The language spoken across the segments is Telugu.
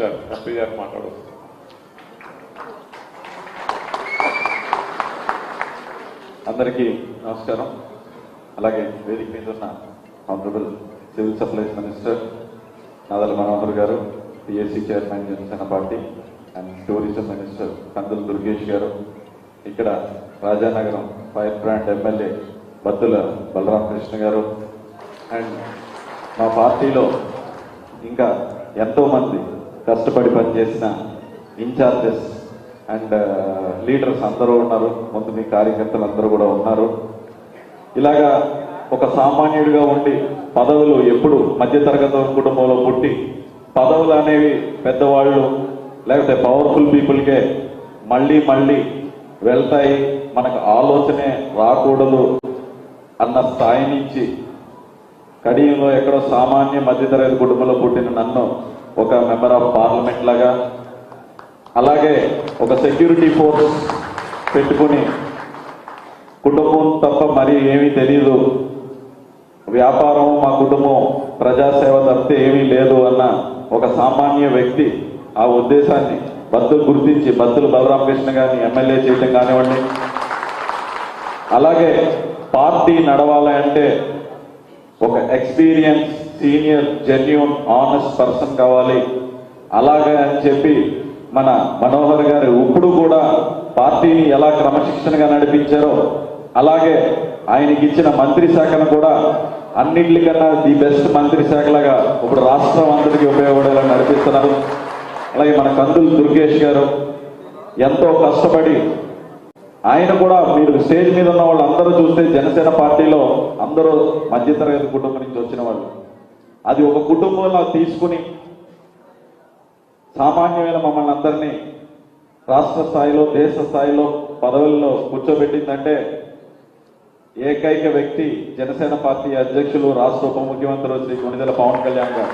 గారు ఎంపీ గారు మాట్లాడవచ్చు. అందరికీ నమస్కారం. అలాగే వేదిక మీద ఉన్న honourable civil supplies minister Nadala Manohar garu, PSC chairman Janasena party and tourism minister Kandula Durgesh garu, ఇక్కడ Rajanagaram fire brand MLA Battula Balaramakrishna garu, and మా పార్టీలో ఇంకా ఎంతోమంది కష్టపడి పనిచేసిన ఇన్ఛార్జెస్ అండ్ లీడర్స్ అందరూ ఉన్నారు. ముందు మీ కార్యకర్తలు అందరూ కూడా ఉన్నారు. ఇలాగా ఒక సామాన్యుడిగా ఉండి పదవులు ఎప్పుడు మధ్యతరగతి కుటుంబంలో పుట్టి పదవులు అనేవి పెద్దవాళ్ళు లేకపోతే పవర్ఫుల్ పీపుల్కే మళ్ళీ మళ్ళీ వెళ్తాయి, మనకు ఆలోచనే రాకూడదు అన్న స్థాయి నుంచి కడియంలో ఎక్కడో సామాన్య మధ్యతరగతి కుటుంబంలో పుట్టిన నన్ను ఒక మెంబర్ ఆఫ్ పార్లమెంట్ లాగా, అలాగే ఒక సెక్యూరిటీ ఫోర్స్ పెట్టుకుని కుటుంబం తప్ప మరి ఏమీ తెలియదు, వ్యాపారం మా కుటుంబం ప్రజాసేవ తప్పితే ఏమీ లేదు అన్న ఒక సామాన్య వ్యక్తి ఆ ఉద్దేశాన్ని బత్తులు గుర్తించి బత్తుల బలరామకృష్ణ గారిని ఎమ్మెల్యే చేయడం కానివ్వండి, అలాగే పార్టీ నడవాలి అంటే ఒక experience senior genuine honest person కావాలి. అలాగే అని చెప్పి మన మనోహర్ గారు ఇప్పుడు కూడా పార్టీని ఎలా క్రమశిక్షణగా నడిపించారో అలాగే ఆయనకి ఇచ్చిన మంత్రి శాఖను కూడా అన్నింటికన్నా ది బెస్ట్ మంత్రి శాఖలాగా ఇప్పుడు రాష్ట్రం అందరికీ ఉపయోగపడేలా నడిపిస్తున్నారు. అలాగే మన కందుల దుర్గేష్ గారు ఎంతో కష్టపడి ఆయన కూడా మీరు స్టేజ్ మీద ఉన్న వాళ్ళు అందరూ చూస్తే జనసేన పార్టీలో అందరూ మధ్యతరగతి కుటుంబం నుంచి వచ్చిన వాళ్ళు. అది ఒక కుటుంబంలో తీసుకుని సామాన్యమైన మమ్మల్ని అందరినీ రాష్ట్ర స్థాయిలో దేశ స్థాయిలో పదవుల్లో కూర్చోబెట్టిందంటే ఏకైక వ్యక్తి జనసేన పార్టీ అధ్యక్షులు రాష్ట్ర ఉప ముఖ్యమంత్రి శ్రీ కొణిదెల పవన్ కళ్యాణ్ గారు.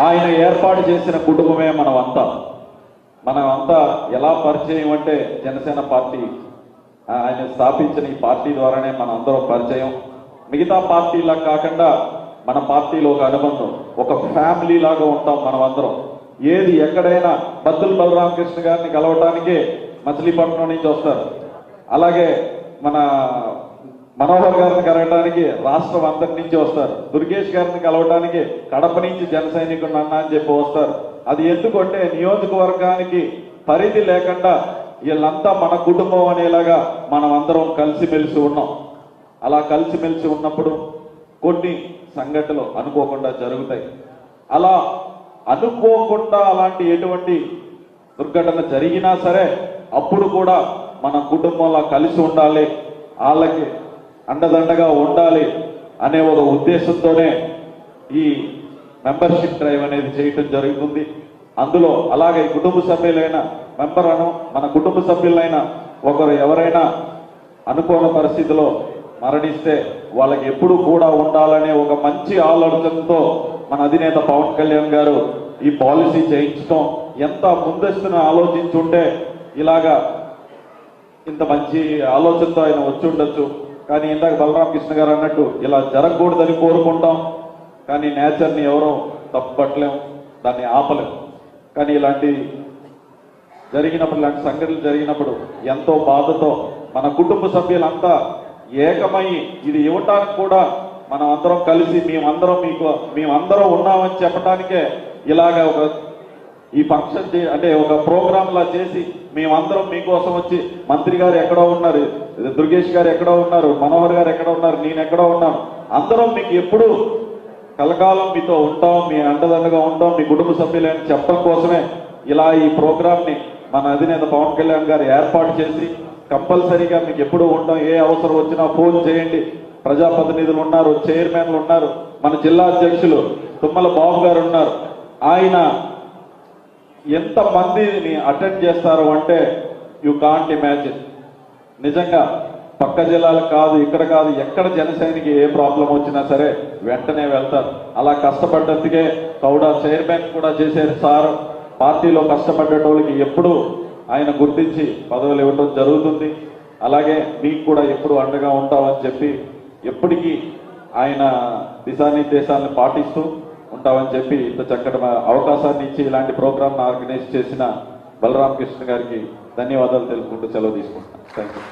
ఆయన ఏర్పాటు చేసిన కుటుంబమే మనమంతా ఎలా పరిచయం అంటే జనసేన పార్టీ ఆయన స్థాపించిన ఈ పార్టీ ద్వారానే మన అందరం పరిచయం. మిగతా పార్టీలా కాకుండా మన పార్టీలో ఒక అనుబంధం, ఒక ఫ్యామిలీ లాగా ఉంటాం మనం అందరం. ఏది ఎక్కడైనా బత్తుల బలరామకృష్ణ గారిని కలవటానికి మచిలీపట్నం నుంచి వస్తారు, అలాగే మన మనోహర్ గారిని కలవటానికి రాష్ట్రం అంతటి నుంచి వస్తారు, దుర్గేష్ గారిని కలవటానికి కడప నుంచి జన సైనికుడు అన్న అని చెప్పి వస్తారు. అది ఎందుకంటే నియోజకవర్గానికి పరిధి లేకుండా వీళ్ళంతా మన కుటుంబం అనేలాగా మనం అందరం కలిసిమెలిసి ఉన్నాం. అలా కలిసిమెలిసి ఉన్నప్పుడు కొన్ని సంఘటనలు అనుకోకుండా జరుగుతాయి. అలా అనుకోకుండా అలాంటి ఎటువంటి దుర్ఘటన జరిగినా సరే అప్పుడు కూడా మన కుటుంబంలో కలిసి ఉండాలి, వాళ్ళకి అండదండగా ఉండాలి అనే ఒక ఉద్దేశంతోనే ఈ మెంబర్షిప్ డ్రైవ్ అనేది చేయటం జరుగుతుంది. అందులో అలాగే కుటుంబ సభ్యులైన మెంబర్ మన కుటుంబ సభ్యులైన ఒకరు ఎవరైనా అనుకోని పరిస్థితిలో మరణిస్తే వాళ్ళకి ఎప్పుడు కూడా ఉండాలనే ఒక మంచి ఆలోచనతో మన అధినేత పవన్ కళ్యాణ్ గారు ఈ పాలసీ చేయించడం ఎంత ముందస్తున ఆలోచించుంటే ఇలాగా ఇంత మంచి ఆలోచనతో ఆయన వచ్చి ఉండొచ్చు. కానీ ఇందాక బలరామకృష్ణ గారు అన్నట్టు ఇలా జరగకూడదని కోరుకుంటాం, కానీ నేచర్ని ఎవరో తప్పుపట్టలేం, దాన్ని ఆపలేం. కానీ ఇలాంటి జరిగినప్పుడు, ఇలాంటి సంఘటనలు జరిగినప్పుడు ఎంతో బాధతో మన కుటుంబ సభ్యులంతా ఏకమై ఇది ఇవ్వటానికి కూడా మనం అందరం కలిసి మేమందరం ఉన్నామని చెప్పడానికే ఇలాగ ఒక ఈ ఫంక్షన్ అంటే ఒక ప్రోగ్రామ్ లా చేసి మేమందరం మీకోసం వచ్చి మంత్రి గారు ఎక్కడో ఉన్నారు, దుర్గేష్ గారు ఎక్కడో ఉన్నారు, మనోహర్ గారు ఎక్కడో ఉన్నారు, నేను ఎక్కడో ఉన్నాను, అందరం మీకు ఎప్పుడు కలకాలం మీతో ఉంటాం, మీ అండదండగా ఉంటాం, మీ కుటుంబ సభ్యులని చెప్పడం కోసమే ఇలా ఈ ప్రోగ్రామ్ ని మన అధినేత పవన్ కళ్యాణ్ గారు ఏర్పాటు చేసి కంపల్సరీగా మీకు ఎప్పుడు ఉంటాం, ఏ అవసరం వచ్చినా ఫోన్ చేయండి. ప్రజాప్రతినిధులు ఉన్నారు, చైర్మన్లు ఉన్నారు, మన జిల్లా అధ్యక్షులు తుమ్మల బాబు గారు ఉన్నారు. ఆయన ఎంత మందిని అటెండ్ చేస్తారు అంటే యు కాంట్ ఇమాజిన్. నిజంగా పక్క జిల్లాలకు కాదు, ఇక్కడ కాదు, ఎక్కడ జనసేనకి ఏ ప్రాబ్లం వచ్చినా సరే వెంటనే వెళ్తారు. అలా కష్టపడ్డందుకే కౌడా చైర్మన్ కూడా చేశారు సార్. పార్టీలో కష్టపడ్డటోళ్ళకి ఎప్పుడు ఆయన గుర్తించి పదవులు ఇవ్వడం జరుగుతుంది. అలాగే మీకు కూడా ఎప్పుడు అండగా ఉంటామని చెప్పి ఎప్పటికీ ఆయన దిశానిర్దేశాలను పాటిస్తూ ఉంటామని చెప్పి ఇంత చక్కటి అవకాశాన్ని ఇచ్చి ఇలాంటి ప్రోగ్రామ్ ఆర్గనైజ్ చేసిన బలరామకృష్ణ గారికి ధన్యవాదాలు తెలుపుకుంటూ సెలవు తీసుకుంటున్నాను. Thank you.